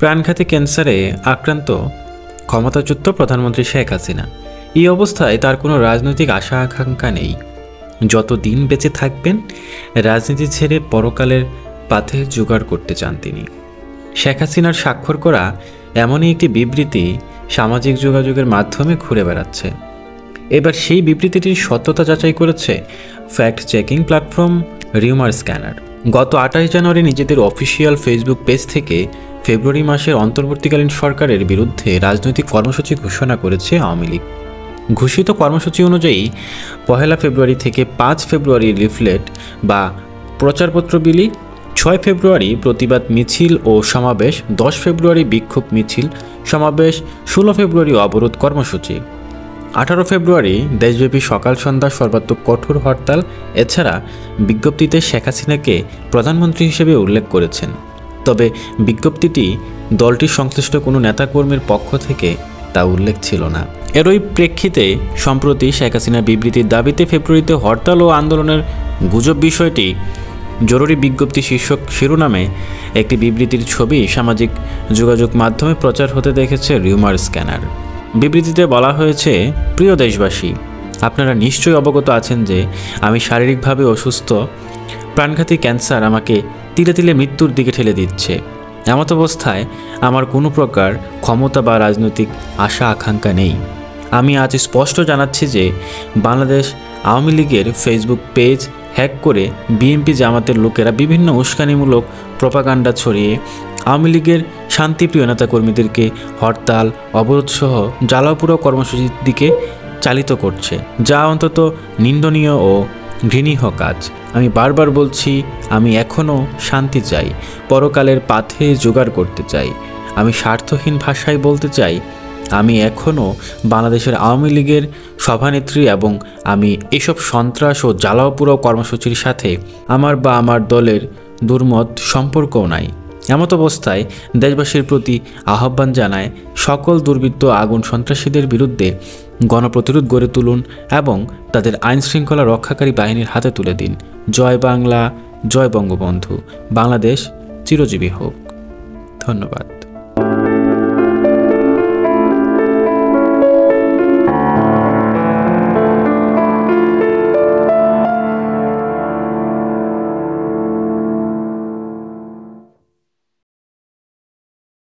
প্রাণঘাতী ক্যান্সারে আক্রান্ত ক্ষমতাচ্যুত প্রধানমন্ত্রী শেখ হাসিনা। এই অবস্থায় তার কোনো রাজনৈতিক আশা আকাঙ্ক্ষা নেই। যত দিন বেঁচে থাকবেন রাজনীতি ছেড়ে পরকালের পাথে জোগাড় করতে চান তিনি। শেখ হাসিনার স্বাক্ষর করা এমনই একটি বিবৃতি সামাজিক যোগাযোগের মাধ্যমে ঘুরে বেড়াচ্ছে। এবার সেই বিবৃতিটির সত্যতা যাচাই করেছে fact checking platform rumour scanner. গত 28 জানুয়ারি নিজেদের অফিসিয়াল ফেসবুক পেজ থেকে ফেব্রুয়ারি মাসের অন্তর্বর্তীকালীন সরকারের বিরুদ্ধে রাজনৈতিক কর্মসূচি ঘোষণা করেছে আওয়ামী লীগ। ঘোষিত কর্মসূচি অনুযায়ী 1 ফেব্রুয়ারি থেকে 5 ফেব্রুয়ারি লিফলেট বা প্রচারপত্র বিলি, 6 ফেব্রুয়ারি প্রতিবাদ মিছিল ও সমাবেশ, 10 ফেব্রুয়ারি বিক্ষোভ মিছিল সমাবেশ, 16 ফেব্রুয়ারি অবরোধ কর্মসূচি, 18 ফেব্রুয়ারি দেশব্যাপী সকাল সন্ধ্যা সর্বাত্মক কঠোর হরতাল। এছাড়া বিজ্ঞপ্তিতে শেখ হাসিনাকে প্রধানমন্ত্রী হিসেবে উল্লেখ করেছেন। তবে বিজ্ঞপ্তিটি দলটির সংশ্লিষ্ট কোনো নেতাকর্মীর পক্ষ থেকে তা উল্লেখ ছিল না। এরই প্রেক্ষিতে সম্প্রতি শেখ হাসিনার বিবৃতির দাবিতে ফেব্রুয়ারিতে হরতাল ও আন্দোলনের গুজব বিষয়টি জরুরি বিজ্ঞপ্তি শীর্ষক শিরোনামে একটি বিবৃতির ছবি সামাজিক যোগাযোগ মাধ্যমে প্রচার হতে দেখেছে রিউমার স্ক্যানার। বিবৃতিতে বলা হয়েছে, প্রিয় দেশবাসী, আপনারা নিশ্চয়ই অবগত আছেন যে আমি শারীরিকভাবে অসুস্থ। প্রাণঘাতী ক্যান্সার আমাকে তিলে তিলে মৃত্যুর দিকে ঠেলে দিচ্ছে। এমত অবস্থায় আমার কোনো প্রকার ক্ষমতা বা রাজনৈতিক আশা আকাঙ্ক্ষা নেই। আমি আজ স্পষ্ট জানাচ্ছি যে বাংলাদেশ আওয়ামী লীগের ফেসবুক পেজ হ্যাক করে বিএনপি জামাতের লোকেরা বিভিন্ন উস্কানিমূলক প্রপাগান্ডা ছড়িয়ে আওয়ামী লীগের শান্তিপ্রিয় নেতাকর্মীদেরকে হরতাল, অবরোধসহ জ্বালাও কর্মসূচির দিকে চালিত করছে, যা অন্তত নিন্দনীয় ও ঘৃণীয় কাজ। আমি বারবার বলছি, আমি এখনও শান্তি চাই, পরকালের পাথে জোগাড় করতে চাই। আমি স্বার্থহীন ভাষায় বলতে চাই, আমি এখনও বাংলাদেশের আওয়ামী লীগের সভানেত্রী এবং আমি এসব সন্ত্রাস ও জ্বালাও কর্মসূচির সাথে আমার বা আমার দলের দুর্মত সম্পর্কও নাই। এমত অবস্থায় দেশবাসীর প্রতি আহ্বান জানায়, সকল দুর্বৃত্ত আগুন সন্ত্রাসীদের বিরুদ্ধে গণপ্রতিরোধ গড়ে তুলুন এবং তাদের আইনশৃঙ্খলা রক্ষাকারী বাহিনীর হাতে তুলে দিন। জয় বাংলা, জয় বঙ্গবন্ধু। বাংলাদেশ চিরজীবী হোক। ধন্যবাদ।